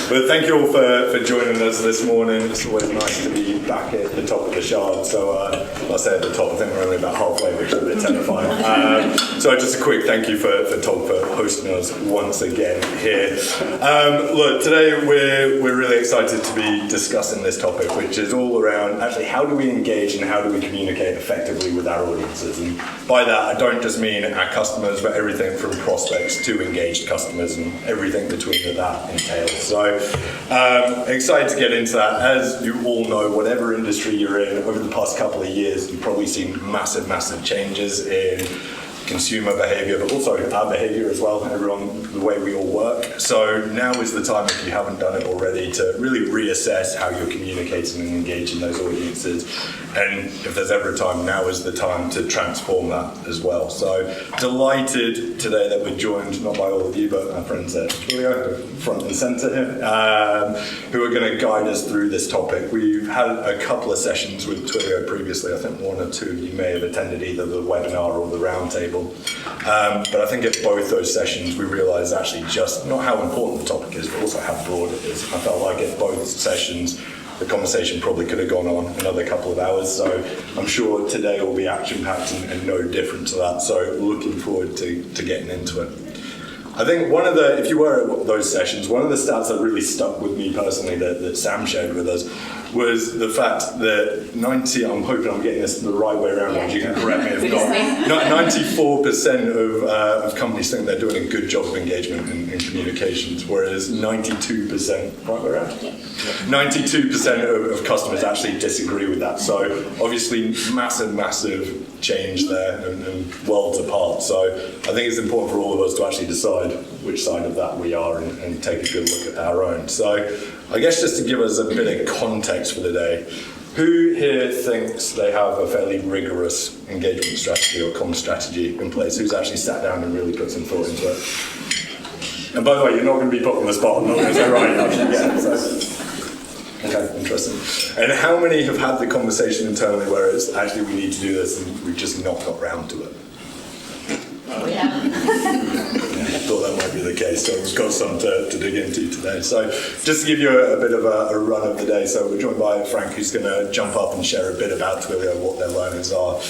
But thank you all for joining us this morning. It's always nice to be back at the top of the shard. So I'll say at the top, I think we're only about halfway, which is a bit terrifying. So just a quick thank you for Todd for hosting us once again here. Look, today we're really excited to be discussing this topic, which is all around actually how do we engage and how do we communicate effectively with our audiences. And by that, I don't just mean our customers, but everything from prospects to engaged customers and everything between that entails. So excited to get into that. As you all know, whatever industry you're in, over the past couple of years, you've probably seen massive changes in consumer behavior, but also our behavior as well, everyone, the way we all work. So now is the time, if you haven't done it already, to really reassess how you're communicating and engaging those audiences. And if there's ever a time, now is the time to transform that as well. So delighted today that we're joined, not by all of you, but our friends at Twilio, front and center here, who are going to guide us through this topic. We've had a couple of sessions with Twilio previously. I think one or two you may have attended either the webinar or the roundtable. But I think at both those sessions we realised actually just not how important the topic is, but also how broad it is. I felt like at both sessions the conversation probably could have gone on another couple of hours, so I'm sure today will be action-packed and no different to that, so looking forward to getting into it. I think one of the, if you were at those sessions, one of the stats that really stuck with me personally that Sam shared with us was the fact that I'm hoping I'm getting this the right way around, and you can correct me if not, 94% of companies think they're doing a good job of engagement in communications, whereas 92%, right way around? Yeah. 92% of customers actually disagree with that. So obviously massive change there and worlds apart. So I think it's important for all of us to actually decide which side of that we are and take a good look at our own. So I guess just to give us a bit of context for the day, who here thinks they have a fairly rigorous engagement strategy or comm strategy in place? Who's actually sat down and really put some thought into it? And by the way, you're not going to be put on the spot. I'm not going to say, right, actually, yeah. So. Okay, interesting. And how many have had the conversation internally where it's actually we need to do this and we've just not got round to it? Oh, yeah. I thought that might be the case, so we've got some to dig into today. So just to give you a bit of a run of the day, so we're joined by Frank, who's going to jump up and share a bit about Twilio, what their learnings are,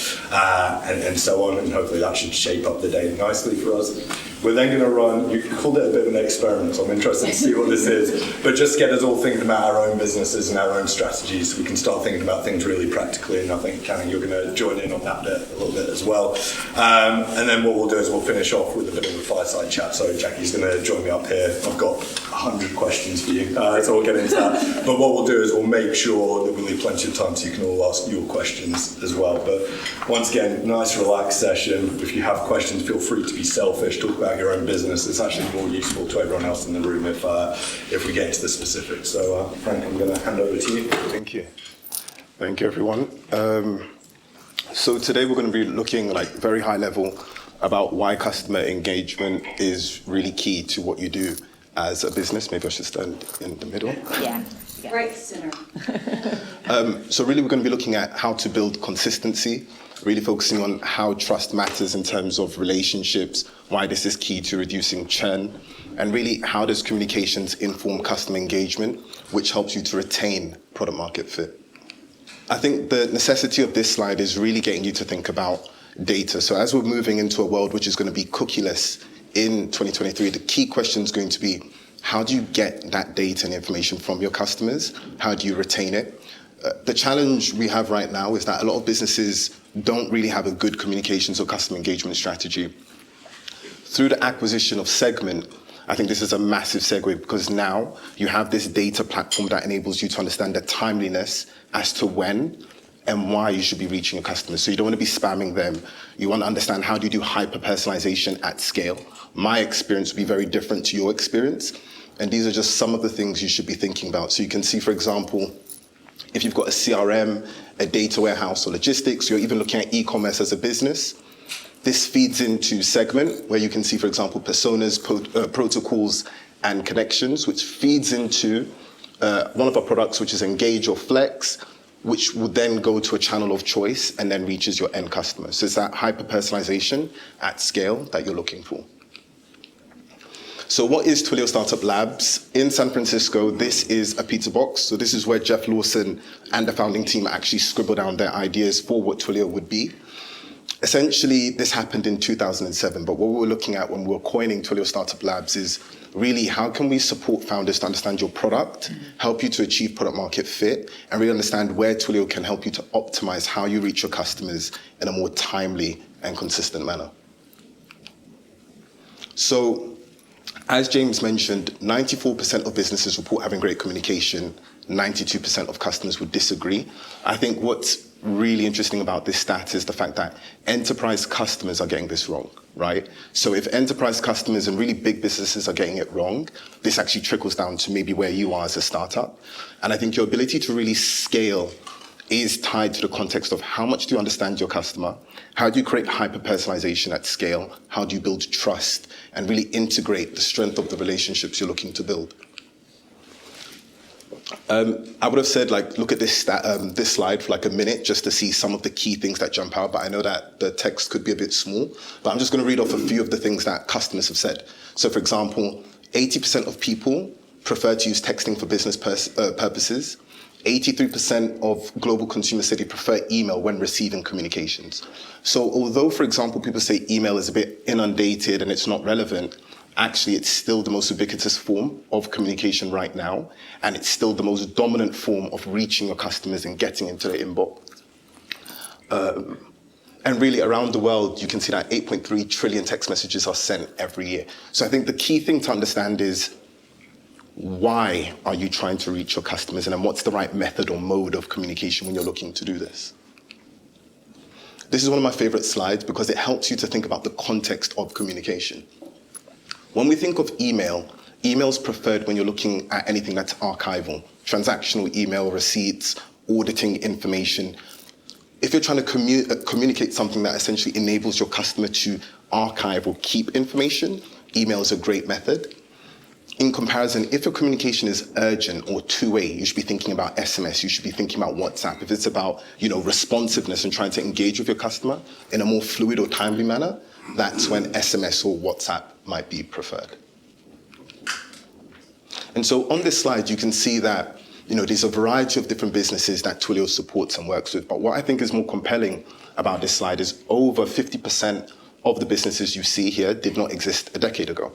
and so on, and hopefully that should shape up the day nicely for us. We're then going to run, you called it a bit of an experiment, so I'm interested to see what this is, but just get us all thinking about our own businesses and our own strategies so we can start thinking about things really practically, and I think, Canning, you're going to join in on that bit a little bit as well. And then what we'll do is we'll finish off with a bit of a fireside chat, so Jackie's going to join me up here. I've got 100 questions for you, so we'll get into that. But what we'll do is we'll make sure that we leave plenty of time so you can all ask your questions as well. But once again, nice relaxed session. If you have questions, feel free to be selfish, talk about your own business. It's actually more useful to everyone else in the room if we get into the specifics. So Frank, I'm going to hand over to you. Thank you. Thank you, everyone. So today we're going to be looking very high level about why customer engagement is really key to what you do as a business. Maybe I should stand in the middle. Yeah. Right center. So really we're going to be looking at how to build consistency, really focusing on how trust matters in terms of relationships, why this is key to reducing churn, and really how does communications inform customer engagement, which helps you to retain product market fit. I think the necessity of this slide is really getting you to think about data. So as we're moving into a world which is going to be cookieless in 2023, the key question is going to be, how do you get that data and information from your customers? How do you retain it? The challenge we have right now is that a lot of businesses don't really have a good communications or customer engagement strategy. Through the acquisition of Segment, I think this is a massive segue because now you have this data platform that enables you to understand the timeliness as to when and why you should be reaching your customers. So you don't want to be spamming them. You want to understand how do you do hyper-personalization at scale. My experience will be very different to your experience. And these are just some of the things you should be thinking about. So you can see, for example, if you've got a CRM, a data warehouse or logistics, you're even looking at e-commerce as a business. This feeds into Segment, where you can see, for example, personas, protocols, and connections, which feeds into one of our products, which is Engage or Flex, which will then go to a channel of choice and then reaches your end customer. So it's that hyper-personalization at scale that you're looking for. So what is Twilio Start-Up Labs? In San Francisco, this is a pizza box. So this is where Jeff Lawson and the founding team actually scribbled down their ideas for what Twilio would be. Essentially, this happened in 2007, but what we were looking at when we were coining Twilio Start-Up Labs is really how can we support founders to understand your product, help you to achieve product market fit, and really understand where Twilio can help you to optimize how you reach your customers in a more timely and consistent manner. So, as James mentioned, 94% of businesses report having great communication, 92% of customers would disagree. I think what's really interesting about this stat is the fact that enterprise customers are getting this wrong, right? So if enterprise customers and really big businesses are getting it wrong, this actually trickles down to maybe where you are as a startup. And I think your ability to really scale is tied to the context of how much do you understand your customer, how do you create hyper-personalization at scale, how do you build trust, and really integrate the strength of the relationships you're looking to build. I would have said, look at this slide for a minute just to see some of the key things that jump out, but I know that the text could be a bit small, but I'm just going to read off a few of the things that customers have said. So for example, 80% of people prefer to use texting for business purposes. 83% of global consumers say they prefer email when receiving communications. So although, for example, people say email is a bit inundated and it's not relevant, actually it's still the most ubiquitous form of communication right now, and it's still the most dominant form of reaching your customers and getting into their inbox. And really around the world, you can see that 8.3 trillion text messages are sent every year. So I think the key thing to understand is, why are you trying to reach your customers, and then what's the right method or mode of communication when you're looking to do this? This is one of my favorite slides because it helps you to think about the context of communication. When we think of email, email's preferred when you're looking at anything that's archival, transactional email, receipts, auditing information. If you're trying to communicate something that essentially enables your customer to archive or keep information, email is a great method. In comparison, if your communication is urgent or two-way, you should be thinking about SMS, you should be thinking about WhatsApp. If it's about, responsiveness and trying to engage with your customer in a more fluid or timely manner, that's when SMS or WhatsApp might be preferred. And so on this slide, you can see that, there's a variety of different businesses that Twilio supports and works with. But what I think is more compelling about this slide is over 50% of the businesses you see here did not exist a decade ago.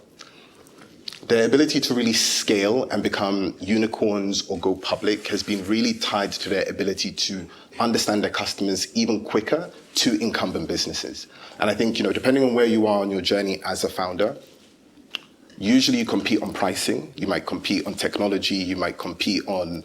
Their ability to really scale and become unicorns or go public has been really tied to their ability to understand their customers even quicker to incumbent businesses. And I think, depending on where you are on your journey as a founder, usually you compete on pricing, you might compete on technology, you might compete on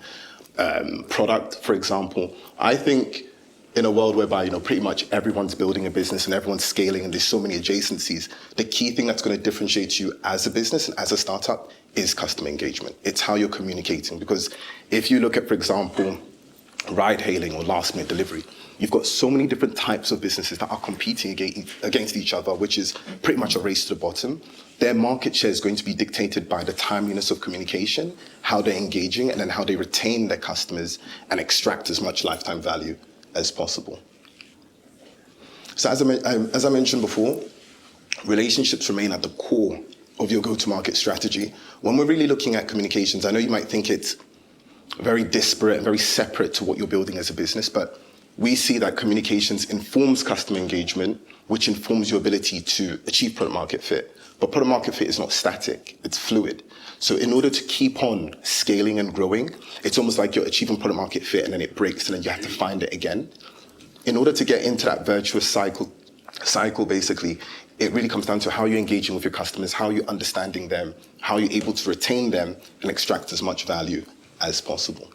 product, for example. I think in a world whereby, pretty much everyone's building a business and everyone's scaling and there's so many adjacencies, the key thing that's going to differentiate you as a business and as a startup is customer engagement. It's how you're communicating. Because if you look at, for example, ride hailing or last minute delivery, you've got so many different types of businesses that are competing against each other, which is pretty much a race to the bottom. Their market share is going to be dictated by the timeliness of communication, how they're engaging, and then how they retain their customers and extract as much lifetime value as possible. So as I mentioned before, relationships remain at the core of your go-to-market strategy. When we're really looking at communications, I know you might think it's very disparate and very separate to what you're building as a business, but we see that communications informs customer engagement, which informs your ability to achieve product market fit. But product market fit is not static, it's fluid. So in order to keep on scaling and growing, it's almost like you're achieving product market fit and then it breaks and then you have to find it again. In order to get into that virtuous cycle basically, it really comes down to how you're engaging with your customers, how you're understanding them, how you're able to retain them and extract as much value as possible.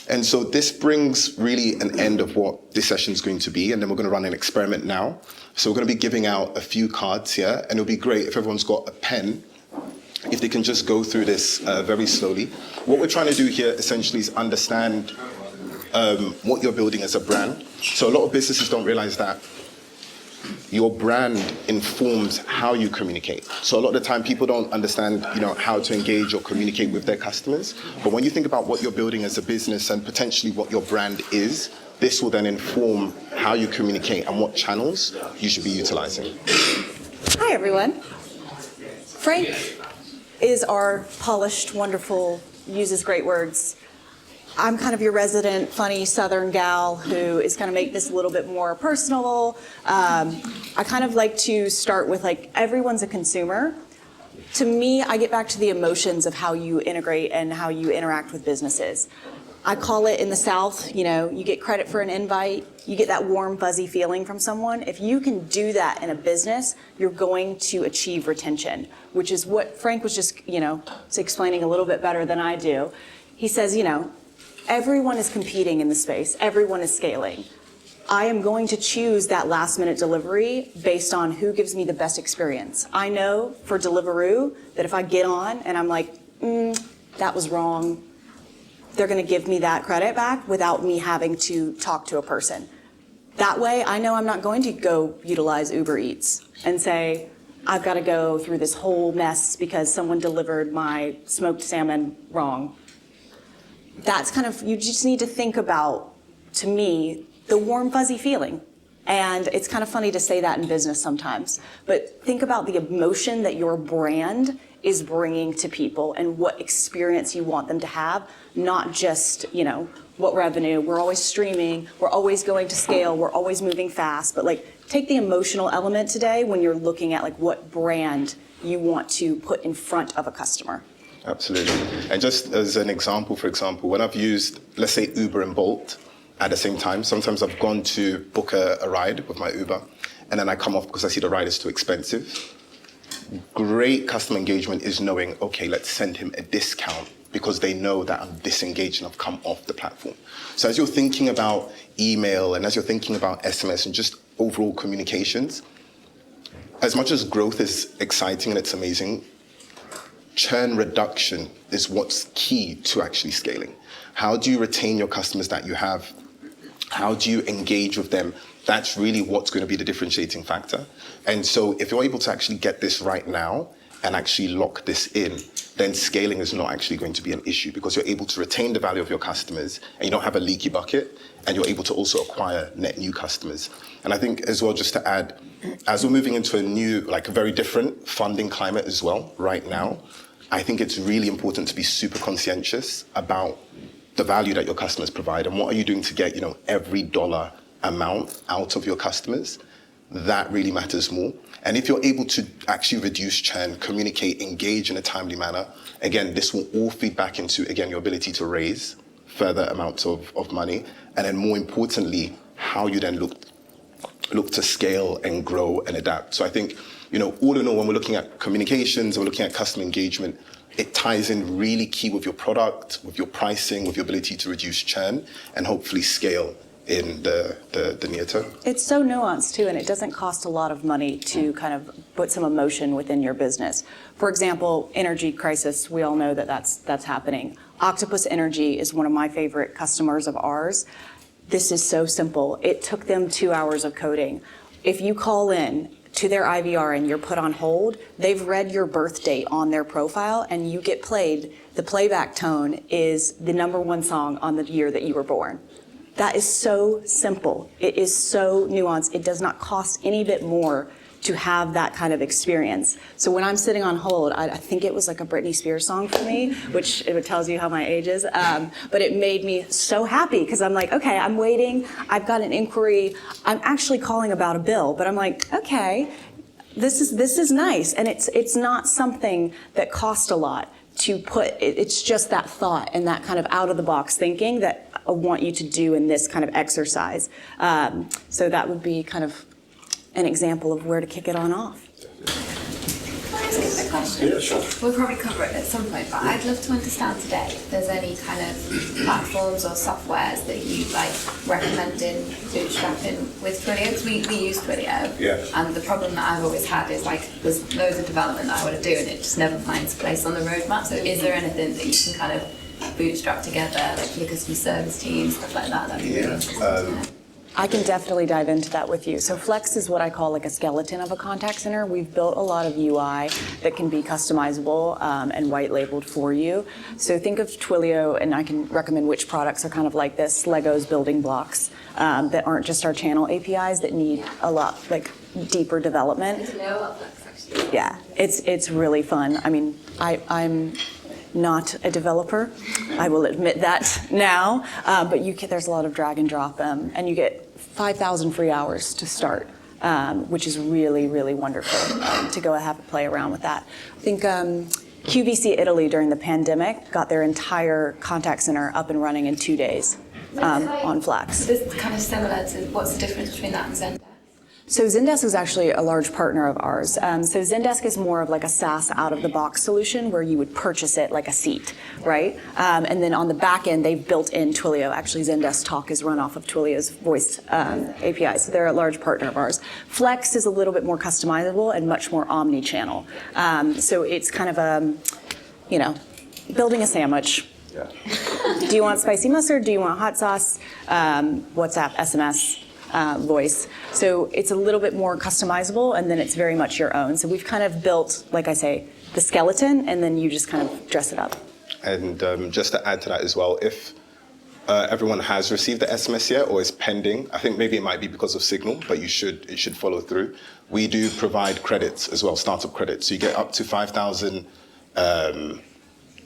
And so this brings really an end of what this session is going to be, and then we're going to run an experiment now. So we're going to be giving out a few cards here, and it'll be great if everyone's got a pen, if they can just go through this very slowly. What we're trying to do here essentially is understand what you're building as a brand. So a lot of businesses don't realize that your brand informs how you communicate. So a lot of the time people don't understand, how to engage or communicate with their customers. But when you think about what you're building as a business and potentially what your brand is, this will then inform how you communicate and what channels you should be utilizing. Hi, everyone. Frank is our polished, wonderful, uses great words. I'm kind of your resident funny Southern gal who is going to make this a little bit more personal. I kind of like to start with like everyone's a consumer. To me, I get back to the emotions of how you integrate and how you interact with businesses. I call it in the South, you know, you get credit for an invite, you get that warm, fuzzy feeling from someone. If you can do that in a business, you're going to achieve retention, which is what Frank was just, you know, explaining a little bit better than I do. He says, you know, everyone is competing in the space, everyone is scaling. I am going to choose that last minute delivery based on who gives me the best experience. I know for Deliveroo that if I get on and I'm like, that was wrong, they're going to give me that credit back without me having to talk to a person. That way, I know I'm not going to go utilize Uber Eats and say, I've got to go through this whole mess because someone delivered my smoked salmon wrong. That's kind of, you just need to think about, to me, the warm, fuzzy feeling. And it's kind of funny to say that in business sometimes, but think about the emotion that your brand is bringing to people and what experience you want them to have, not just, you know, what revenue. We're always streaming, we're always going to scale, we're always moving fast, but like take the emotional element today when you're looking at like what brand you want to put in front of a customer. Absolutely. And just as an example, for example, when I've used, let's say, Uber and Bolt at the same time, sometimes I've gone to book a ride with my Uber, and then I come off because I see the ride is too expensive. Great customer engagement is knowing, okay, let's send him a discount because they know that I'm disengaged and I've come off the platform. So as you're thinking about email and as you're thinking about SMS and just overall communications, as much as growth is exciting and it's amazing, churn reduction is what's key to actually scaling. How do you retain your customers that you have? How do you engage with them? That's really what's going to be the differentiating factor. And so if you're able to actually get this right now and actually lock this in, then scaling is not actually going to be an issue because you're able to retain the value of your customers and you don't have a leaky bucket, and you're able to also acquire net new customers. And I think as well, just to add, as we're moving into a new, like a very different funding climate as well right now, I think it's really important to be super conscientious about the value that your customers provide and what are you doing to get, you know, every dollar amount out of your customers. That really matters more. And if you're able to actually reduce churn, communicate, engage in a timely manner, again, this will all feed back into, again, your ability to raise further amounts of money. And then more importantly, how you then look to scale and grow and adapt. So I think, you know, all in all, when we're looking at communications, we're looking at customer engagement, it ties in really key with your product, with your pricing, with your ability to reduce churn and hopefully scale in the near term. It's so nuanced too, and it doesn't cost a lot of money to kind of put some emotion within your business. For example, energy crisis, we all know that that's happening. Octopus Energy is one of my favorite customers of ours. This is so simple. It took them 2 hours of coding. If you call in to their IVR and you're put on hold, they've read your birth date on their profile and you get played. The playback tone is the #1 song on the year that you were born. That is so simple. It is so nuanced. It does not cost any bit more to have that kind of experience. So when I'm sitting on hold, I think it was like a Britney Spears song for me, which it tells you how my age is, but it made me so happy because I'm like, okay, I'm waiting, I've got an inquiry, I'm actually calling about a bill, but I'm like, okay, this is nice, and it's not something that costs a lot to put, it's just that thought and that kind of out-of-the-box thinking that I want you to do in this kind of exercise. So that would be kind of an example of where to kick it on off. Can I ask a quick question? Yeah, sure. We'll probably cover it at some point, but I'd love to understand today if there's any kind of platforms or softwares that you like recommending bootstrapping with Twilio, because we use Twilio. Yeah. And the problem that I've always had is like there's loads of development that I want to do and it just never finds place on the roadmap. So is there anything that you can kind of bootstrap together, like for your customer service team, stuff like that? That'd be really interesting. I can definitely dive into that with you. So Flex is what I call like a skeleton of a contact center. We've built a lot of UI that can be customizable and white labeled for you. So think of Twilio, and I can recommend which products are kind of like this, Legos building blocks that aren't just our channel APIs that need a lot like deeper development. I know about Flex actually. Yeah, It's really fun. I mean, I'm not a developer. I will admit that now. But there's a lot of drag and drop, and you get 5,000 free hours to start, which is really, really wonderful to go have a play around with that. I think QVC Italy during the pandemic got their entire contact center up and running in 2 days on Flex. This is kind of similar to, what's the difference between that and Zendesk? So Zendesk is actually a large partner of ours. So Zendesk is more of like a SaaS out-of-the-box solution where you would purchase it like a seat, right? And then on the back end, they've built in Twilio. Actually, Zendesk Talk is run off of Twilio's voice API, so they're a large partner of ours. Flex is a little bit more customizable and much more omni-channel. So it's kind of building a sandwich. Yeah. Do you want spicy mustard? Do you want hot sauce? WhatsApp, SMS. Voice. So it's a little bit more customizable, and then it's very much your own. So we've kind of built, like I say, the skeleton, and then you just kind of dress it up. And just to add to that as well, if everyone has received the SMS yet or is pending, I think maybe it might be because of Signal, but it should follow through. We do provide credits as well, startup credits. So you get up to 5,000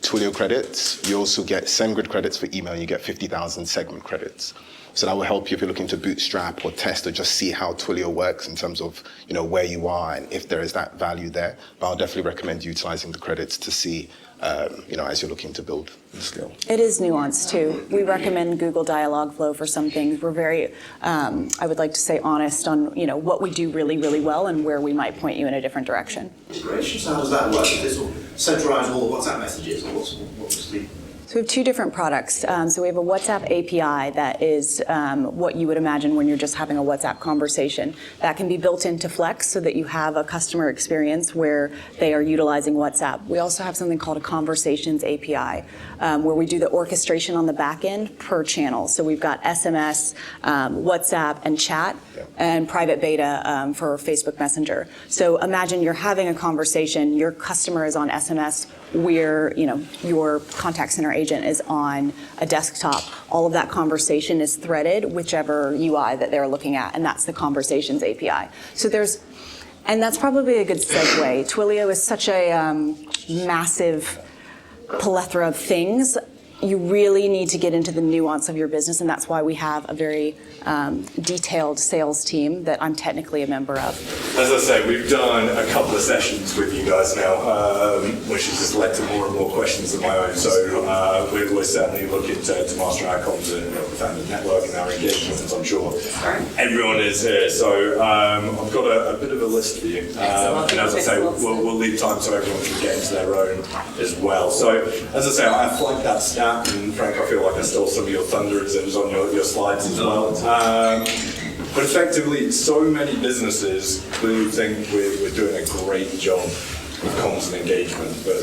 Twilio credits. You also get SendGrid credits for email. You get 50,000 Segment credits. So that will help you if you're looking to bootstrap or test or just see how Twilio works in terms of where you are and if there is that value there. But I'll definitely recommend utilizing the credits to see, as you're looking to build the skill. It is nuanced too. We recommend Google Dialogflow for some things. We're very, I would like to say, honest on what we do really, really well and where we might point you in a different direction. Great. So how does that work? Does this all centralise all the WhatsApp messages, or what's the? So we have two different products. So we have a WhatsApp API that is what you would imagine when you're just having a WhatsApp conversation. That can be built into Flex so that you have a customer experience where they are utilizing WhatsApp. We also have something called a Conversations API where we do the orchestration on the back end per channel. So we've got SMS, WhatsApp, and chat, and private beta for Facebook Messenger. So imagine you're having a conversation, your customer is on SMS, where your contact center agent is on a desktop. All of that conversation is threaded whichever UI that they're looking at, and that's the Conversations API. So and that's probably a good segue. Twilio is such a massive plethora of things. You really need to get into the nuance of your business, and that's why we have a very detailed sales team that I'm technically a member of. As I say, we've done a couple of sessions with you guys now, which has just led to more and more questions of my own. So we're certainly looking to master our comms and found the network and our engagement, as I'm sure everyone is here. So I've got a bit of a list for you. And as I say, we'll leave time so everyone can get into their own as well. So as I say, I flagged that stat, and Frank, I feel like I stole some of your thunder as it was on your slides as well. But effectively, so many businesses clearly think we're doing a great job with comms and engagement, but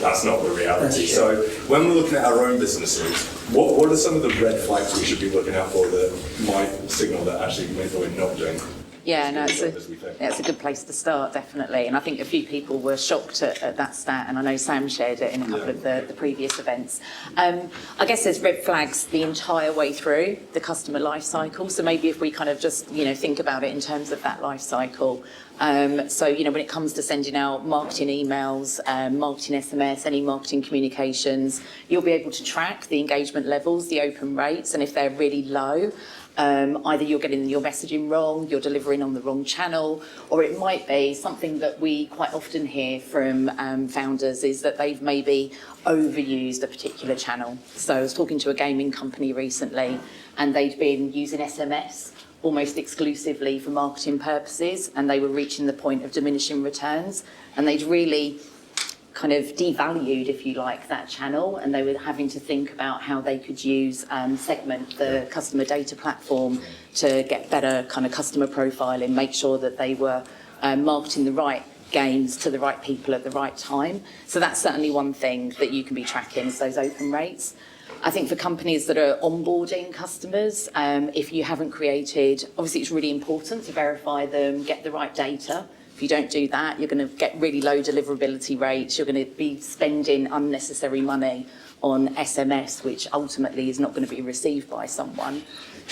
that's not the reality. So when we're looking at our own businesses, what are some of the red flags we should be looking out for that might signal that actually maybe we're not doing? Yeah, no, it's a good place to start, definitely. And I think a few people were shocked at that stat, and I know Sam shared it in a couple of the previous events. I guess there's red flags the entire way through the customer life cycle. So maybe if we kind of just, think about it in terms of that life cycle. So, when it comes to sending out marketing emails, marketing SMS, any marketing communications, you'll be able to track the engagement levels, the open rates, and if they're really low, either you're getting your messaging wrong, you're delivering on the wrong channel, or it might be something that we quite often hear from founders is that they've maybe overused a particular channel. So I was talking to a gaming company recently, and they'd been using SMS almost exclusively for marketing purposes, and they were reaching the point of diminishing returns, and they'd really kind of devalued, if you like, that channel, and they were having to think about how they could use Segment, the customer data platform, to get better kind of customer profiling, make sure that they were marketing the right games to the right people at the right time. So that's certainly one thing that you can be tracking, is those open rates. I think for companies that are onboarding customers, if you haven't created, obviously it's really important to verify them, get the right data. If you don't do that, you're going to get really low deliverability rates. You're going to be spending unnecessary money on SMS, which ultimately is not going to be received by someone.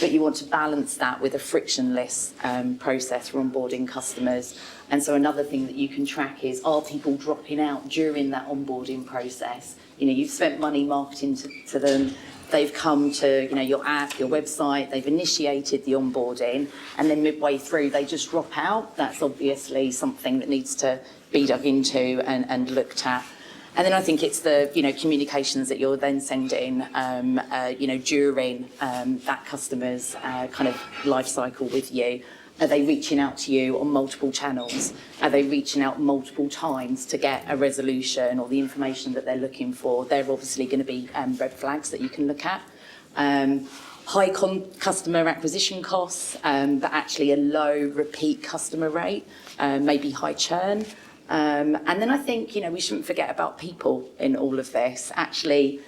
But you want to balance that with a frictionless process for onboarding customers. And so another thing that you can track is, are people dropping out during that onboarding process? You know, you've spent money marketing to them, they've come to, you know, your app, your website, they've initiated the onboarding, and then midway through they just drop out. That's obviously something that needs to be dug into and looked at. And then I think it's the, you know, communications that you're then sending, you know, during that customer's kind of life cycle with you. Are they reaching out to you on multiple channels? Are they reaching out multiple times to get a resolution or the information that they're looking for? They're obviously going to be red flags that you can look at. High customer acquisition costs, but actually a low repeat customer rate, maybe high churn. And then I think, you know, we shouldn't forget about people in all of this, actually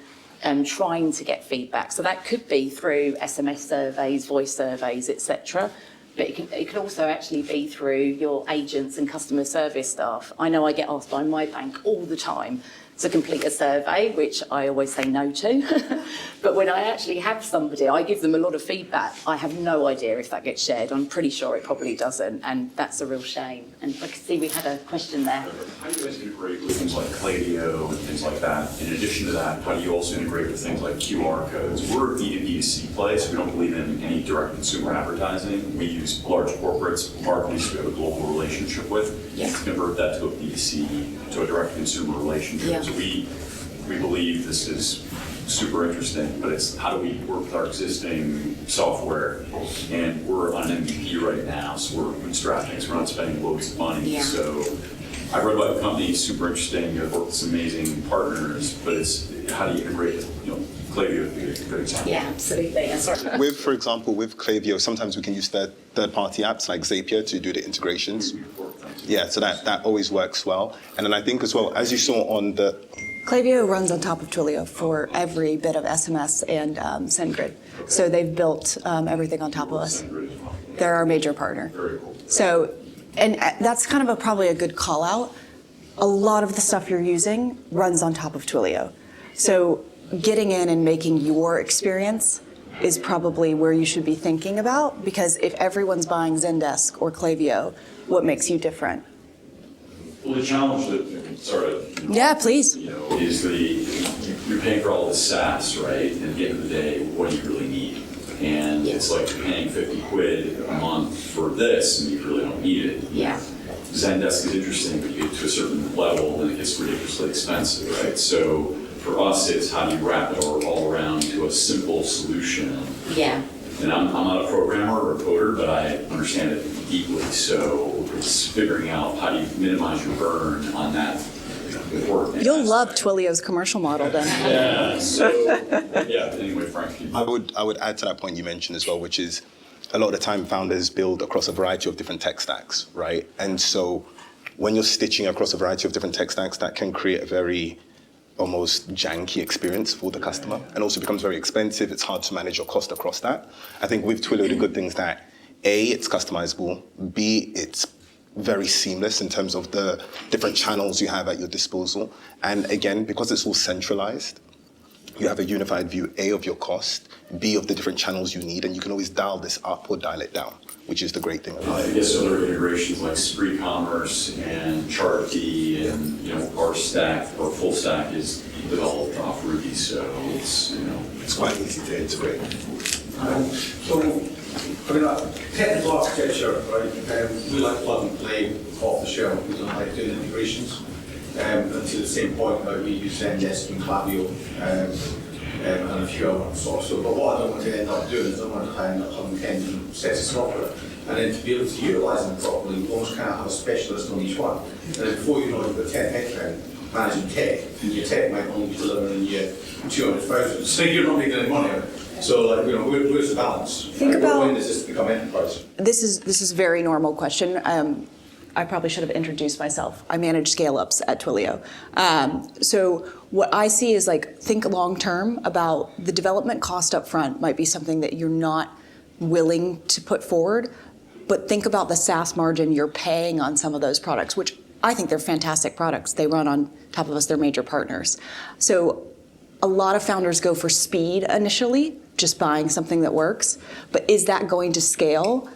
trying to get feedback. So that could be through SMS surveys, voice surveys, etc. But it can also actually be through your agents and customer service staff. I know I get asked by my bank all the time to complete a survey, which I always say no to. But when I actually have somebody, I give them a lot of feedback. I have no idea if that gets shared. I'm pretty sure it probably doesn't, and that's a real shame. And I can see we had a question there. How do you guys integrate with things like Twilio and things like that? In addition to that, how do you also integrate with things like QR codes? We're a B2B2C place. We don't believe in any direct consumer advertising. We use large corporates, marketers we have a global relationship with, Yeah. to convert that to a B2C, to a direct consumer relationship. Yeah. So we believe this is super interesting, but it's how do we work with our existing software? And we're on an MVP right now, so we're bootstrapping, so we're not spending loads of money. Yeah. So I read about the company, super interesting. I've worked with some amazing partners, but it's how do you integrate it? You know, Klaviyo would be a good example. Yeah, absolutely. And sorry. With, for example, with Klaviyo, sometimes we can use third-party apps like Zapier to do the integrations. Yeah, so that always works well. And then I think as well, as you saw on the... Klaviyo runs on top of Twilio for every bit of SMS and SendGrid. So they've built everything on top of us. They're our major partner. So, and that's kind of probably a good call out. A lot of the stuff you're using runs on top of Twilio. So getting in and making your experience is probably where you should be thinking about, because if everyone's buying Zendesk or Klaviyo, what makes you different? Well, the challenge that sort of, Yeah, please. you know, is you're paying for all this SaaS, right? And at the end of the day, what do you really need? And it's like you're paying 50 quid a month for this, and you really don't need it. Yeah. Zendesk is interesting, but you get to a certain level, and it gets ridiculously expensive, right? So for us, it's how do you wrap it all around to a simple solution? Yeah. And I'm not a programmer or a coder, but I understand it deeply. So it's figuring out how do you minimize your burn on that work. You'll love Twilio's commercial model then. Yeah. So yeah. Anyway, Frank. I would add to that point you mentioned as well, which is a lot of the time founders build across a variety of different tech stacks, right? And so when you're stitching across a variety of different tech stacks, that can create a very almost janky experience for the customer, and also becomes very expensive. It's hard to manage your cost across that. I think with Twilio, the good thing is that A, it's customizable, B, it's very seamless in terms of the different channels you have at your disposal. And again, because it's all centralized, you have a unified view, A, of your cost, B, of the different channels you need, and you can always dial this up or dial it down, which is the great thing about it. I guess other integrations like Spree Commerce and Chartkey and, you know, our stack or full stack is developed off Ruby, so it's, you know, It's quite easy to integrate. So, I mean, technical architecture, right? We like plug and play off the shelf. We don't like doing integrations. And to the same point, we use Zendesk and Klaviyo and a few other sorts. So, but what I don't want to end up doing is I don't want to end up having 10 different sets of software. And then to be able to utilise them properly, we almost kind of have a specialist on each one. And then before you know it, you've got 10 headcount managing tech, and your tech might only be delivering you 200,000. So you're not making any money on it. So, like, you know, where's the balance? Think about- when does this become enterprise? This is a very normal question. I probably should have introduced myself. I manage scale-ups at Twilio. So what I see is, like, think long-term about the development cost up front might be something that you're not willing to put forward, but think about the SaaS margin you're paying on some of those products, which I think they're fantastic products. They run on top of us, they're major partners. So a lot of founders go for speed initially, just buying something that works, but is that going to scale?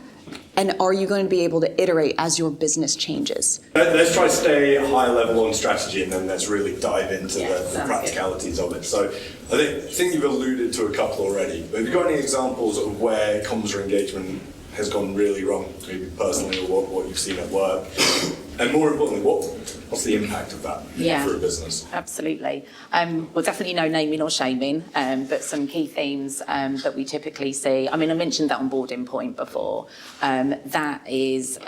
And are you going to be able to iterate as your business changes? Let's try to stay high level on strategy, and then let's really dive into the sounds practicalities of it. So I think you've alluded to a couple already, but have you got any examples of where comms or engagement has gone really wrong, maybe personally, or what you've seen at work? And more importantly, what's the impact of that for a business? Absolutely. Well, definitely no naming or shaming, but some key themes that we typically see. I mean, I mentioned that onboarding point before. That's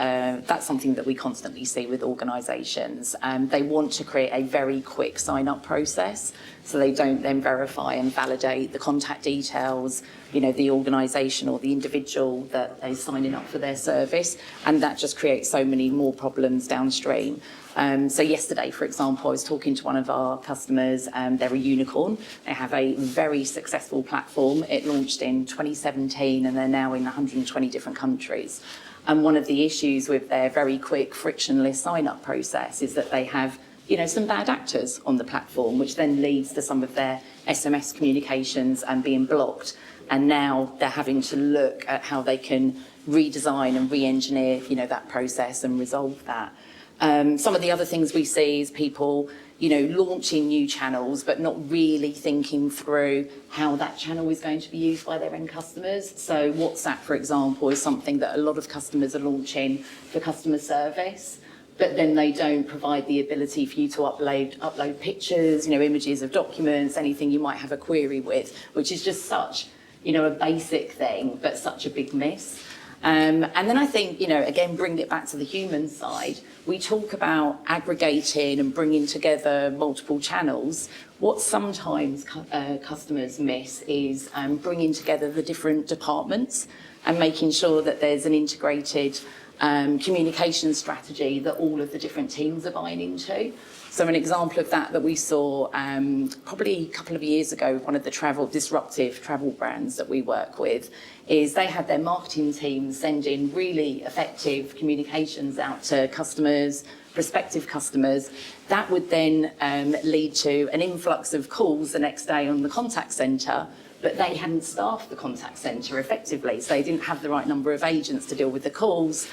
something that we constantly see with organisations. They want to create a very quick sign-up process, so they don't then verify and validate the contact details, the organisation or the individual that is signing up for their service, and that just creates so many more problems downstream. So yesterday, for example, I was talking to one of our customers. They're a unicorn. They have a very successful platform. It launched in 2017 and they're now in 120 different countries. And one of the issues with their very quick, frictionless sign-up process is that they have some bad actors on the platform, which then leads to some of their SMS communications being blocked. And now they're having to look at how they can redesign and re-engineer, that process and resolve that. Some of the other things we see is people, launching new channels, but not really thinking through how that channel is going to be used by their end customers. So WhatsApp, for example, is something that a lot of customers are launching for customer service, but then they don't provide the ability for you to upload pictures, images of documents, anything you might have a query with, which is just such, a basic thing, but such a big miss. And then I think, again, bringing it back to the human side, we talk about aggregating and bringing together multiple channels. What sometimes customers miss is bringing together the different departments and making sure that there's an integrated communication strategy that all of the different teams are buying into. So an example of that we saw probably a couple of years ago, one of the disruptive travel brands that we work with, is they had their marketing team sending really effective communications out to customers, prospective customers. That would then lead to an influx of calls the next day on the contact centre, but they hadn't staffed the contact centre effectively, so they didn't have the right number of agents to deal with the calls,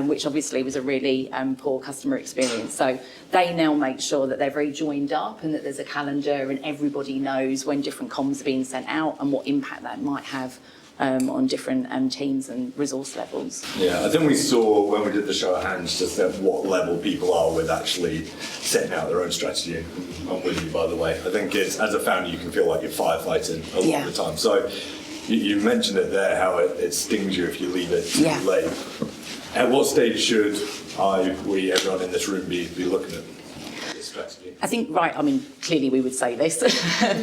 which obviously was a really poor customer experience. So they now make sure that they're very joined up and that there's a calendar and everybody knows when different comms are being sent out and what impact that might have on different teams and resource levels. Yeah, I think we saw when we did the show of hands just at what level people are with actually setting out their own strategy. I'm with you, by the way. I think it's, as a founder, you can feel like you're firefighting a lot of the time. So you mentioned it there, how it stings you if you leave it too late. At what stage should everyone in this room be looking at this strategy? I think, clearly we would say this,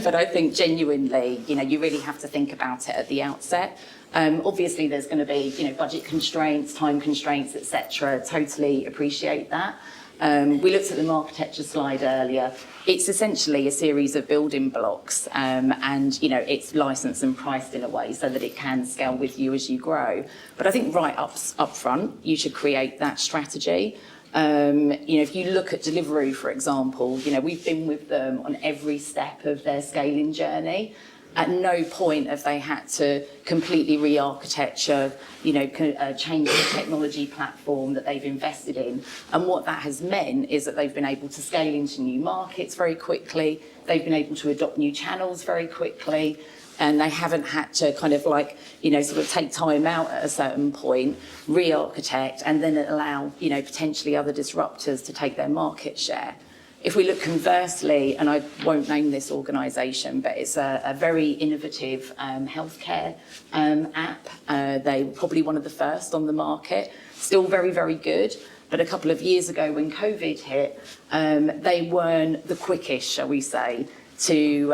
but I think genuinely, you really have to think about it at the outset. Obviously, there's going to be, budget constraints, time constraints, etc. Totally appreciate that. We looked at the architecture slide earlier. It's essentially a series of building blocks, and it's licensed and priced in a way so that it can scale with you as you grow. But I think right up front, you should create that strategy. If you look at Deliveroo, for example, we've been with them on every step of their scaling journey. At no point have they had to completely re-architecture, change the technology platform that they've invested in. And what that has meant is that they've been able to scale into new markets very quickly. They've been able to adopt new channels very quickly. And they haven't had to take time out at a certain point, re-architect, and then allow, potentially other disruptors to take their market share. If we look conversely, and I won't name this organisation, but it's a very innovative healthcare app. They were probably one of the first on the market, still very, very good. But a couple of years ago when COVID hit, they weren't the quickest, shall we say, to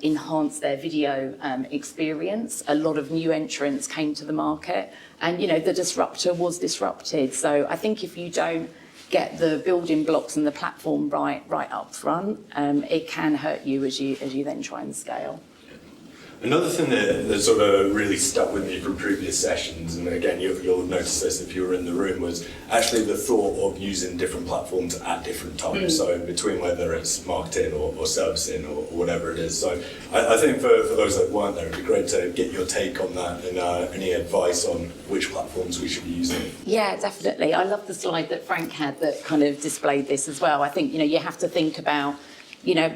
enhance their video experience. A lot of new entrants came to the market and, the disruptor was disrupted. So I think if you don't get the building blocks and the platform right up front, it can hurt you as you then try and scale. Another thing that sort of really stuck with me from previous sessions, and again, you'll have noticed this if you were in the room, was actually the thought of using different platforms at different times. So between whether it's marketing or servicing or whatever it is. So I think for those that weren't there, it'd be great to get your take on that and any advice on which platforms we should be using. Yeah, definitely. I love the slide that Frank had that kind of displayed this as well. I think, you have to think about,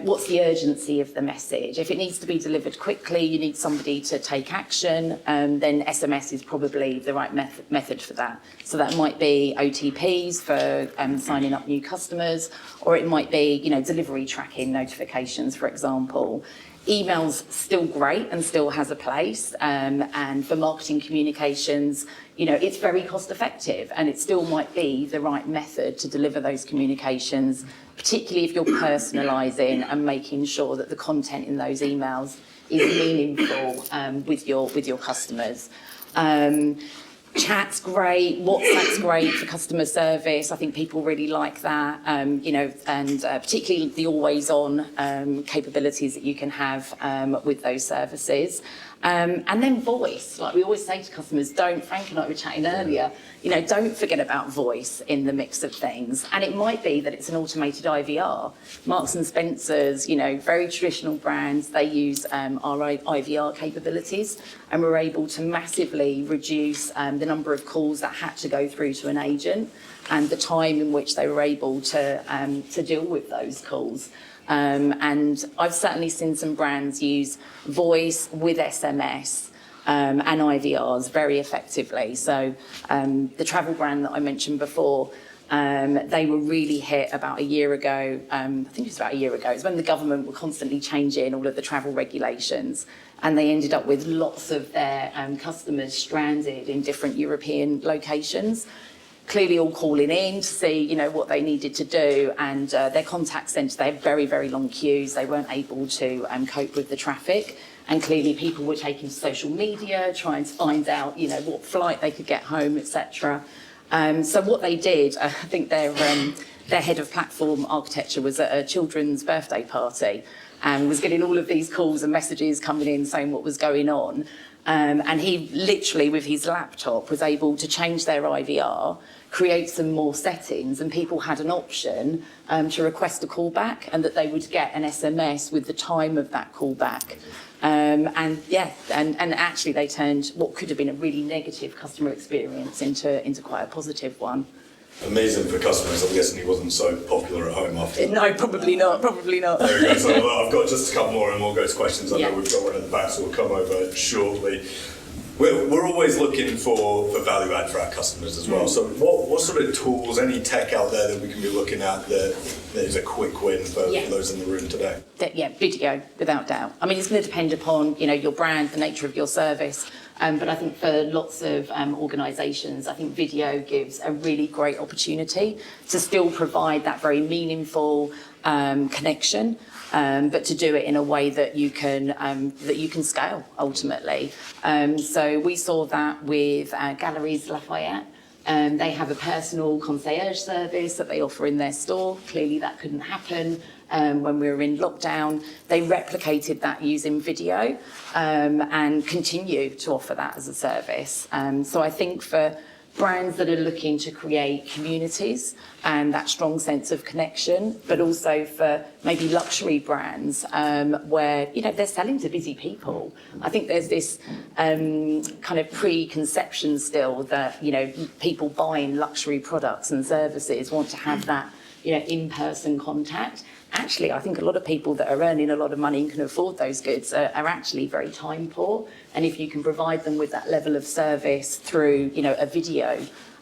what's the urgency of the message? If it needs to be delivered quickly, you need somebody to take action, then SMS is probably the right method for that. So that might be OTPs for signing up new customers, or it might be, delivery tracking notifications, for example. Email's still great and still has a place, and for marketing communications, it's very cost effective, and it still might be the right method to deliver those communications, particularly if you're personalising and making sure that the content in those emails is meaningful with your customers. Chat's great, WhatsApp's great for customer service. I think people really like that, and particularly the always-on capabilities that you can have with those services. And then voice, like we always say to customers, Frank and I were chatting earlier, don't forget about voice in the mix of things. And it might be that it's an automated IVR. Marks and Spencer's, very traditional brands, they use our IVR capabilities, and we're able to massively reduce the number of calls that had to go through to an agent and the time in which they were able to deal with those calls. And I've certainly seen some brands use voice with SMS and IVRs very effectively. So the travel brand that I mentioned before, they were really hit about a year ago. I think it was about a year ago. It was when the government were constantly changing all of the travel regulations, and they ended up with lots of their customers stranded in different European locations, clearly all calling in to see, what they needed to do, and their contact centre, they had very, very long queues. They weren't able to cope with the traffic, and clearly people were taking to social media, trying to find out, what flight they could get home, etc. So what they did, I think their head of platform architecture was at a children's birthday party and was getting all of these calls and messages coming in saying what was going on. And he literally, with his laptop, was able to change their IVR, create some more settings, and people had an option to request a callback, and that they would get an SMS with the time of that callback. And actually they turned what could have been a really negative customer experience into quite a positive one. Amazing for customers. I'm guessing he wasn't so popular at home after. No, probably not. Probably not. There we go. So I've got just a couple more, and we'll go to questions. I know Yeah. we've got one at the back, so we'll come over shortly. We're always looking for value add for our customers as well. So what sort of tools, any tech out there that we can be looking at that is a quick win for those in the room today? Yeah, video, without doubt. I mean, it's going to depend upon, your brand, the nature of your service. But I think for lots of organisations, I think video gives a really great opportunity to still provide that very meaningful connection, but to do it in a way that you can scale ultimately. So we saw that with Galleries Lafayette. They have a personal concierge service that they offer in their store. Clearly that couldn't happen when we were in lockdown. They replicated that using video and continue to offer that as a service. So I think for brands that are looking to create communities and that strong sense of connection, but also for maybe luxury brands where, they're selling to busy people. I think there's this kind of preconception still that, people buying luxury products and services want to have that, in-person contact. Actually, I think a lot of people that are earning a lot of money and can afford those goods are actually very time poor. And if you can provide them with that level of service through, a video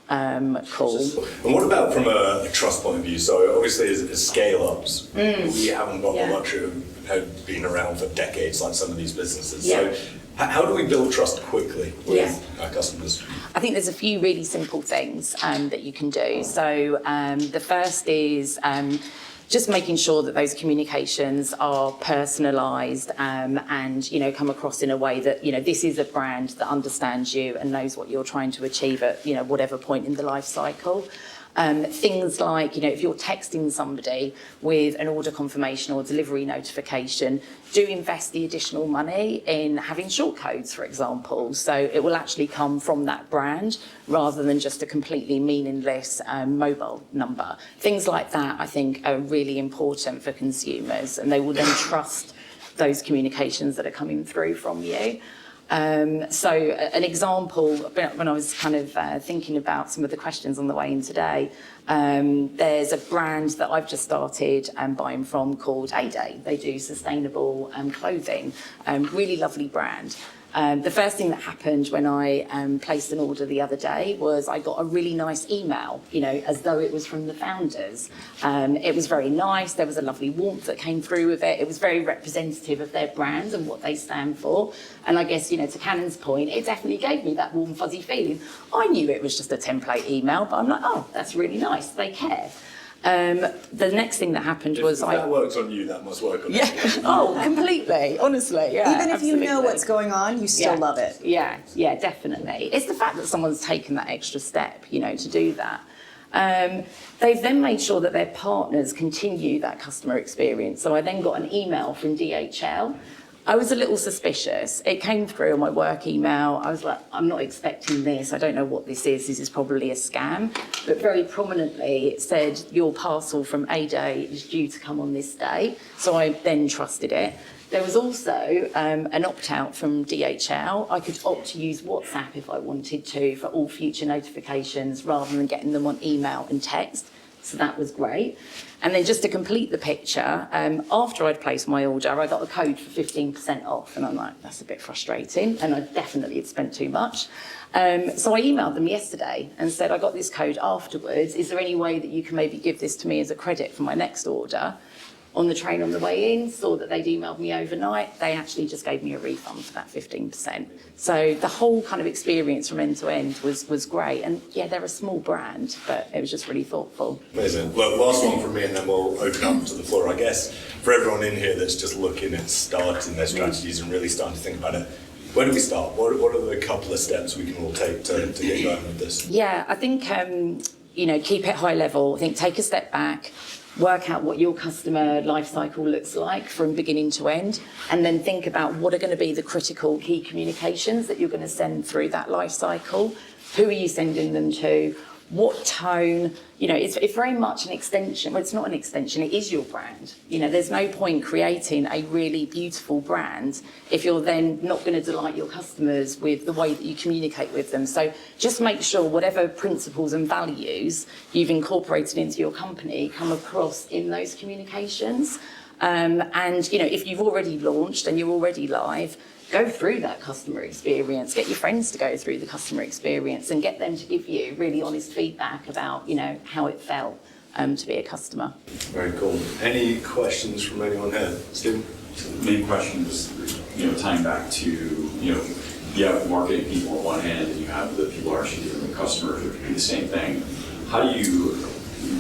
call. And what about from a trust point of view? So obviously as scale-ups, we haven't got the luxury of being around for decades like some of these businesses. So how do we build trust quickly with our customers? I think there's a few really simple things that you can do. So the first is just making sure that those communications are personalised and, come across in a way that, this is a brand that understands you and knows what you're trying to achieve at, whatever point in the life cycle. Things like, if you're texting somebody with an order confirmation or delivery notification, do invest the additional money in having short codes, for example. So it will actually come from that brand rather than just a completely meaningless mobile number. Things like that, I think, are really important for consumers, and they will then trust those communications that are coming through from you. So an example, when I was kind of thinking about some of the questions on the way in today, there's a brand that I've just started buying from called A-Day. They do sustainable clothing, really lovely brand. The first thing that happened when I placed an order the other day was I got a really nice email, as though it was from the founders. It was very nice. There was a lovely warmth that came through with it. It was very representative of their brand and what they stand for. And I guess, to Cannon's point, it definitely gave me that warm, fuzzy feeling. I knew it was just a template email, but I'm like, oh, that's really nice. They care. The next thing that happened was if that works on you, that must work on yeah. everyone. Oh, completely. Honestly, yeah. Even if you know absolutely. what's going on, you still love it. Yeah, definitely. It's the fact that someone's taken that extra step, to do that. They've then made sure that their partners continue that customer experience. So I then got an email from DHL. I was a little suspicious. It came through on my work email. I was like, I'm not expecting this. I don't know what this is. This is probably a scam. But very prominently, it said, your parcel from A-Day is due to come on this day. So I then trusted it. There was also an opt-out from DHL. I could opt to use WhatsApp if I wanted to for all future notifications rather than getting them on email and text. So that was great. And then just to complete the picture, after I'd placed my order, I got a code for 15% off. And I'm like, that's a bit frustrating. And I definitely had spent too much. So I emailed them yesterday and said, I got this code afterwards. Is there any way that you can maybe give this to me as a credit for my next order? On the train on the way in, saw that they'd emailed me overnight. They actually just gave me a refund for that 15%. So the whole kind of experience from end to end was great. And yeah, they're a small brand, but it was just really thoughtful. Amazing. Well, last one from me, and then we'll open up to the floor. I guess for everyone in here that's just looking at starting their strategies and really starting to think about it, where do we start? What are the couple of steps we can all take to get going with this? Yeah, I think, keep it high level. I think take a step back, work out what your customer life cycle looks like from beginning to end, and then think about what are going to be the critical key communications that you're going to send through that life cycle. Who are you sending them to? What tone? It's very much an extension. Well, it's not an extension, it is your brand. There's no point creating a really beautiful brand if you're then not going to delight your customers with the way that you communicate with them. So just make sure whatever principles and values you've incorporated into your company come across in those communications. And if you've already launched and you're already live, go through that customer experience, get your friends to go through the customer experience and get them to give you really honest feedback about, how it felt to be a customer. Very cool. Any questions from anyone here? Stephen? The main question is, tying back to, you have marketing people on one hand and you have the people who are actually dealing with customers who do the same thing. How do you,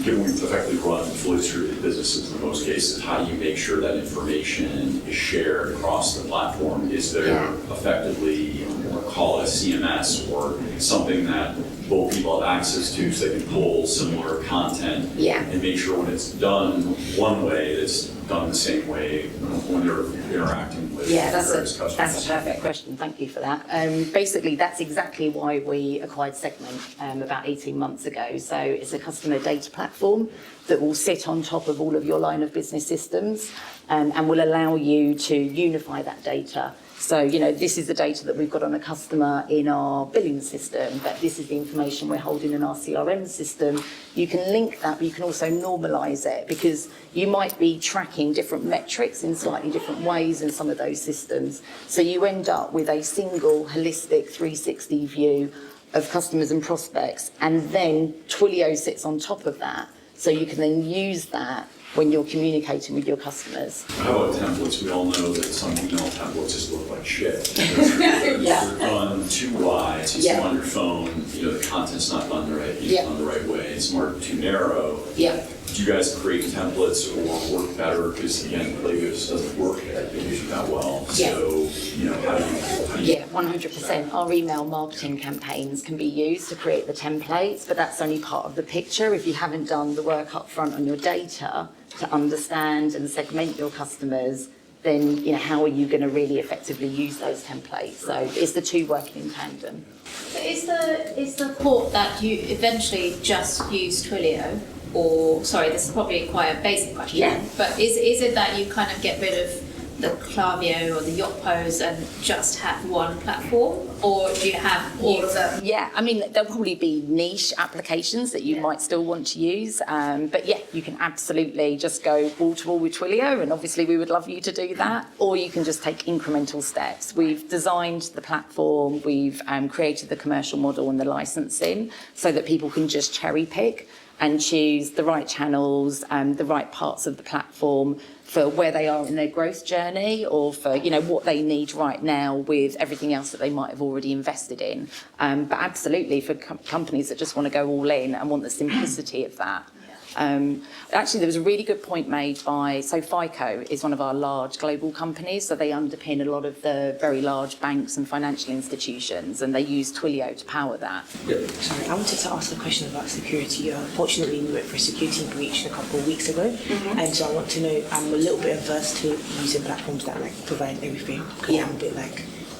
given we've effectively run fully distributed businesses in most cases, how do you make sure that information is shared across the platform? Is there effectively, call it a CMS or something that both people have access to so they can pull similar content and make sure when it's done one way, it's done the same way when you're interacting with various customers? That's a perfect question. Thank you for that. Basically, that's exactly why we acquired Segment about 18 months ago. So it's a customer data platform that will sit on top of all of your line of business systems and will allow you to unify that data. So, this is the data that we've got on a customer in our billing system, but this is the information we're holding in our CRM system. You can link that, but you can also normalise it because you might be tracking different metrics in slightly different ways in some of those systems. So you end up with a single holistic 360 view of customers and prospects, and then Twilio sits on top of that. So you can then use that when you're communicating with your customers. How about templates? We all know that some email templates just look like shit. They're done too wide, so you see them on your phone, the content's not done the right way, it's marked too narrow. Do you guys create templates or work better? Because again, Twilio just doesn't work that well. So, how do you 100%. Our email marketing campaigns can be used to create the templates, but that's only part of the picture. If you haven't done the work up front on your data to understand and segment your customers, then how are you going to really effectively use those templates? So it's the two working in tandem. So is the thought that you eventually just use Twilio, or sorry, this is probably quite a basic question, but is it that you kind of get rid of the Klaviyo or the Yaw-owusu and just have one platform, or do you have all of them? Yeah, I mean, there'll probably be niche applications that you might still want to use, but yeah, you can absolutely just go wall to wall with Twilio, and obviously we would love you to do that, or you can just take incremental steps. We've designed the platform, we've created the commercial model and the licensing so that people can just cherry pick and choose the right channels and the right parts of the platform for where they are in their growth journey, or for what they need right now with everything else that they might have already invested in. But absolutely for companies that just want to go all in and want the simplicity of that. Actually, there was a really good point made by, so FICO is one of our large global companies, so they underpin a lot of the very large banks and financial institutions, and they use Twilio to power that. Sorry, I wanted to ask a question about security. Unfortunately, we went for a security breach a couple of weeks ago, and so I want to know, I'm a little bit averse to using platforms that provide everything, because I'm a bit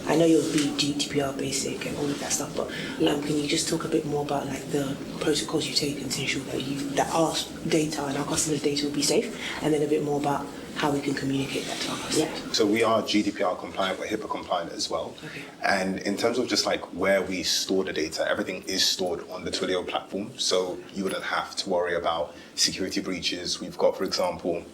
I know you'll be GDPR basic and all of that stuff, but can you just talk a bit more about the protocols you've taken to ensure that our data and our customers' data will be safe, and then a bit more about how we can communicate that to our customers? So we are GDPR compliant, we're HIPAA compliant as well. And in terms of just where we store the data, everything is stored on the Twilio platform, so you wouldn't have to worry about security breaches. We've got, for example,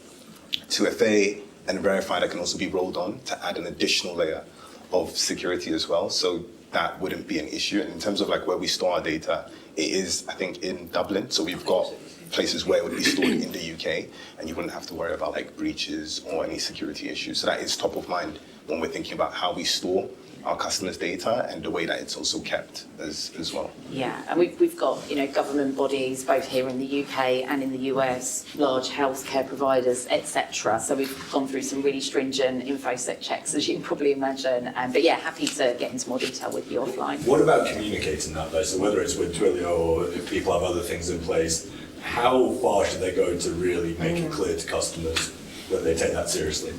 2FA and Verify that can also be rolled on to add an additional layer of security as well, so that wouldn't be an issue. And in terms of where we store our data, it is, I think, in Dublin, so we've got places where it would be stored in the UK, and you wouldn't have to worry about breaches or any security issues. So that is top of mind when we're thinking about how we store our customers' data and the way that it's also kept as well. Yeah, and we've got government bodies both here in the UK and in the US, large healthcare providers, etc. So we've gone through some really stringent InfoSec checks, as you can probably imagine. But yeah, happy to get into more detail with you offline. What about communicating that though? So whether it's with Twilio or if people have other things in place, how far should they go to really make it clear to customers that they take that seriously?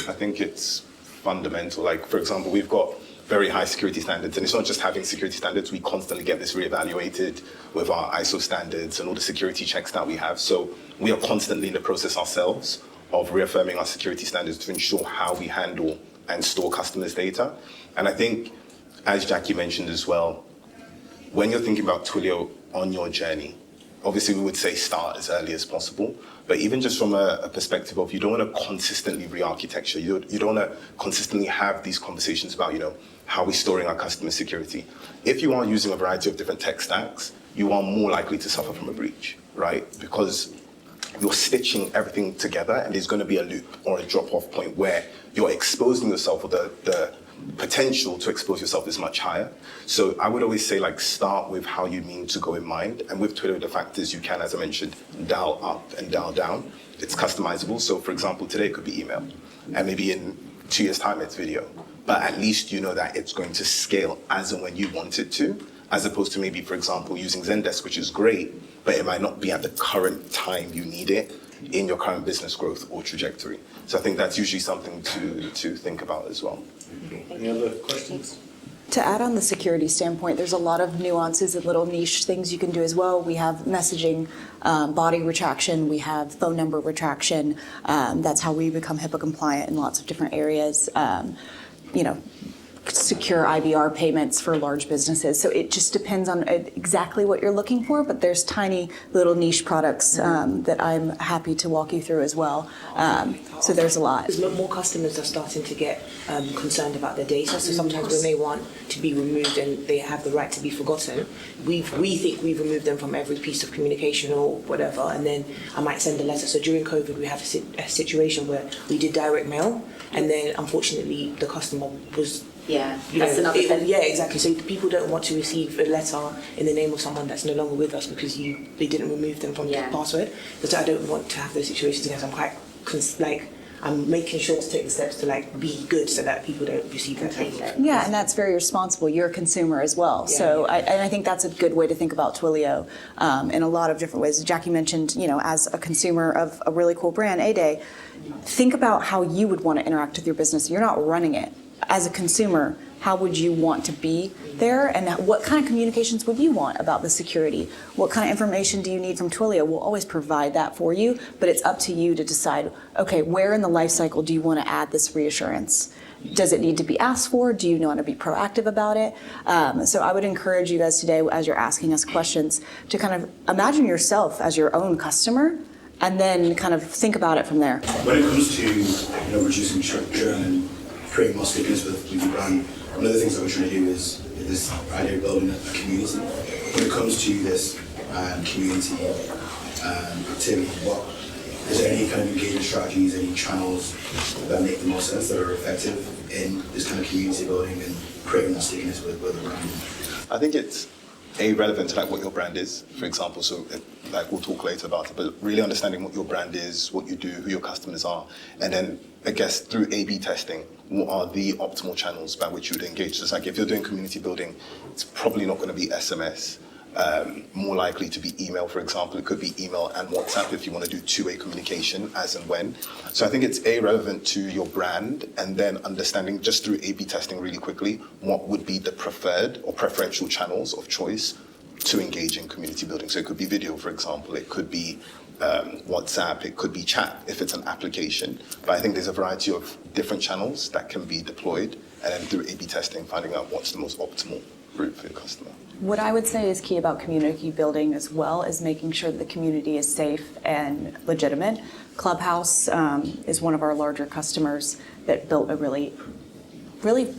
I think it's fundamental. For example, we've got very high security standards, and it's not just having security standards, we constantly get this reevaluated with our ISO standards and all the security checks that we have. So we are constantly in the process ourselves of reaffirming our security standards to ensure how we handle and store customers' data. And I think, as Jackie mentioned as well, when you're thinking about Twilio on your journey, obviously we would say start as early as possible, but even just from a perspective of you don't want to consistently re-architecture, you don't want to consistently have these conversations about, how we're storing our customer security. If you are using a variety of different tech stacks, you are more likely to suffer from a breach, right? Because you're stitching everything together, and there's going to be a loop or a drop-off point where you're exposing yourself, or the potential to expose yourself is much higher. So I would always say start with how you mean to go in mind. And with Twitter, the fact is you can, as I mentioned, dial up and dial down. It's customizable. So for example, today it could be email, and maybe in 2 years' time it's video. But at least you know that it's going to scale as and when you want it to, as opposed to maybe, for example, using Zendesk, which is great, but it might not be at the current time you need it in your current business growth or trajectory. So I think that's usually something to think about as well. Any other questions? To add on the security standpoint, there's a lot of nuances and little niche things you can do as well. We have messaging, body retraction, we have phone number retraction. That's how we become HIPAA compliant in lots of different areas. Secure IVR payments for large businesses. So it just depends on exactly what you're looking for, but there's tiny little niche products that I'm happy to walk you through as well. So there's a lot. Because more customers are starting to get concerned about their data, so sometimes when they want to be removed and they have the right to be forgotten, we think we've removed them from every piece of communication or whatever, and then I might send a letter. So during COVID, we had a situation where we did direct mail, and then unfortunately the customer was that's another thing. Yeah, exactly. So people don't want to receive a letter in the name of someone that's no longer with us because they didn't remove them from the password. So I don't want to have those situations again. So I'm quite I'm making sure to take the steps to like be good so that people don't receive that type of. Yeah, and that's very responsible. You're a consumer as well. Yeah. So I think that's a good way to think about Twilio in a lot of different ways. Jackie mentioned, as a consumer of a really cool brand, A-Day, think about how you would want to interact with your business. You're not running it. As a consumer, how would you want to be there, and what kind of communications would you want about the security? What kind of information do you need from Twilio? We'll always provide that for you, but it's up to you to decide, okay, where in the life cycle do you want to add this reassurance? Does it need to be asked for? Do you want to be proactive about it? So I would encourage you guys today, as you're asking us questions, to kind of imagine yourself as your own customer, and then kind of think about it from there. When it comes to reducing churn and creating more stickiness with your brand, one of the things that we're trying to do is this idea of building a community. When it comes to this community activity, is there any kind of engagement strategies, any channels that make the most sense, that are effective in this kind of community building and creating that stickiness with the brand? I think it's relevant to like what your brand is, for example. So like we'll talk later about it, but really understanding what your brand is, what you do, who your customers are, and then I guess through A/B testing, what are the optimal channels by which you would engage? So it's like if you're doing community building, it's probably not going to be SMS. More likely to be email, for example. It could be email and WhatsApp if you want to do two-way communication as and when. So I think it's relevant to your brand, and then understanding just through A/B testing really quickly what would be the preferred or preferential channels of choice to engage in community building. So it could be video, for example. It could be WhatsApp. It could be chat if it's an application. But I think there's a variety of different channels that can be deployed, and then through A/B testing, finding out what's the most optimal route for your customer. What I would say is key about community building as well is making sure that the community is safe and legitimate. Clubhouse is one of our larger customers that built a really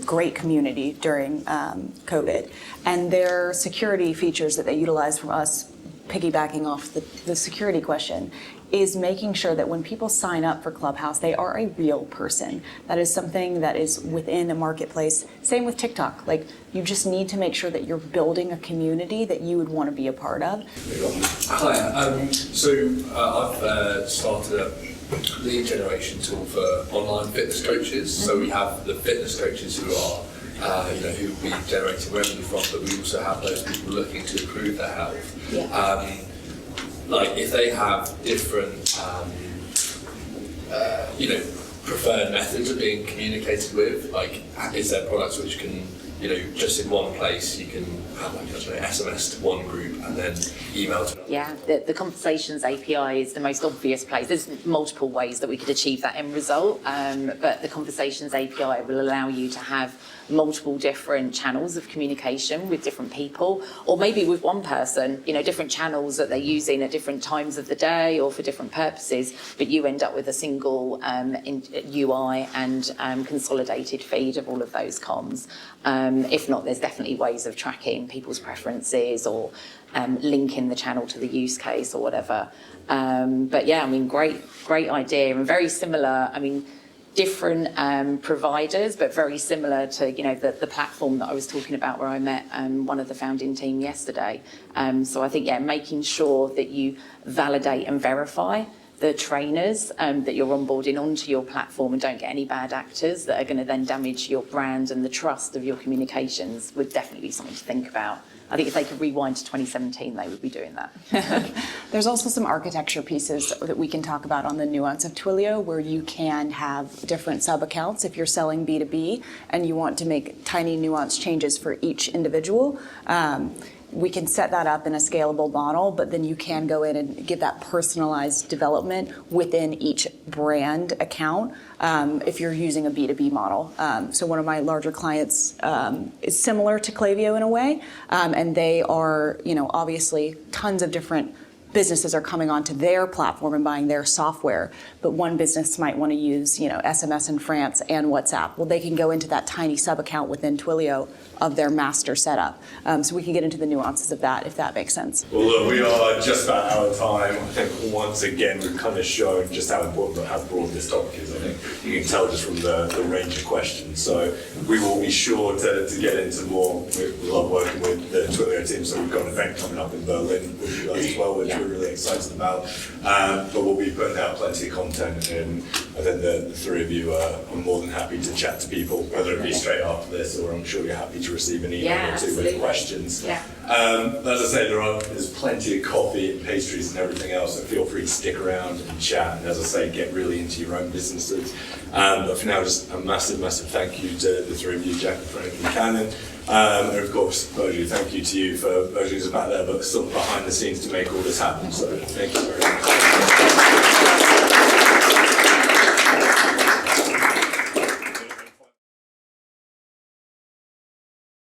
great community during COVID. And their security features that they utilized from us, piggybacking off the security question, is making sure that when people sign up for Clubhouse, they are a real person. That is something that is within a marketplace. Same with TikTok. Like, you just need to make sure that you're building a community that you would want to be a part of. Hi, I've started a lead generation tool for online fitness coaches. So we have the fitness coaches who are who we generating revenue from, but we also have those people looking to improve their health. Yeah. Like if they have different, preferred methods of being communicated with, like is there products which can, just in one place you can have like SMS to one group and then email to another. Yeah, the Conversations API is the most obvious place. There's multiple ways that we could achieve that end result, but the Conversations API will allow you to have multiple different channels of communication with different people, or maybe with one person, different channels that they're using at different times of the day or for different purposes, but you end up with a single UI and consolidated feed of all of those comms. If not, there's definitely ways of tracking people's preferences or linking the channel to the use case or whatever. But yeah, great idea, and very similar. Different providers, but very similar to the platform that I was talking about where I met one of the founding team yesterday. So I think making sure that you validate and verify the trainers that you're onboarding onto your platform and don't get any bad actors that are going to then damage your brand and the trust of your communications would definitely be something to think about. I think if they could rewind to 2017, they would be doing that. There's also some architecture pieces that we can talk about on the nuance of Twilio, where you can have different sub-accounts if you're selling B2B and you want to make tiny nuance changes for each individual. We can set that up in a scalable model, but then you can go in and give that personalized development within each brand account if you're using a B2B model. So one of my larger clients is similar to Klaviyo in a way, and they are, obviously tons of different businesses are coming onto their platform and buying their software, but one business might want to use, SMS in France and WhatsApp. Well, they can go into that tiny sub-account within Twilio of their master setup. So we can get into the nuances of that, if that makes sense. Well, look, we are just about out of time. I think once again we've kind of shown just how important, how broad this topic is. I think you can tell just from the range of questions. So we will be sure to get into more. We love working with the Twilio team, so we've got an event coming up in Berlin with you guys as well, which we're really excited about. But we'll be putting out plenty of content, and I think the three of you are more than happy to chat to people, whether it be straight after this, or I'm sure you're happy to receive an email or two with questions. Yeah. As I say, there's plenty of coffee and pastries and everything else, so feel free to stick around and chat, and as I say, get really into your own businesses. But for now, just a massive, massive thank you to the three of you, Jacqueline, Frank and Cannon. And of course, Boju, thank you to you for Boju's back there, but sort of behind the scenes to make all this happen. So thank you very much.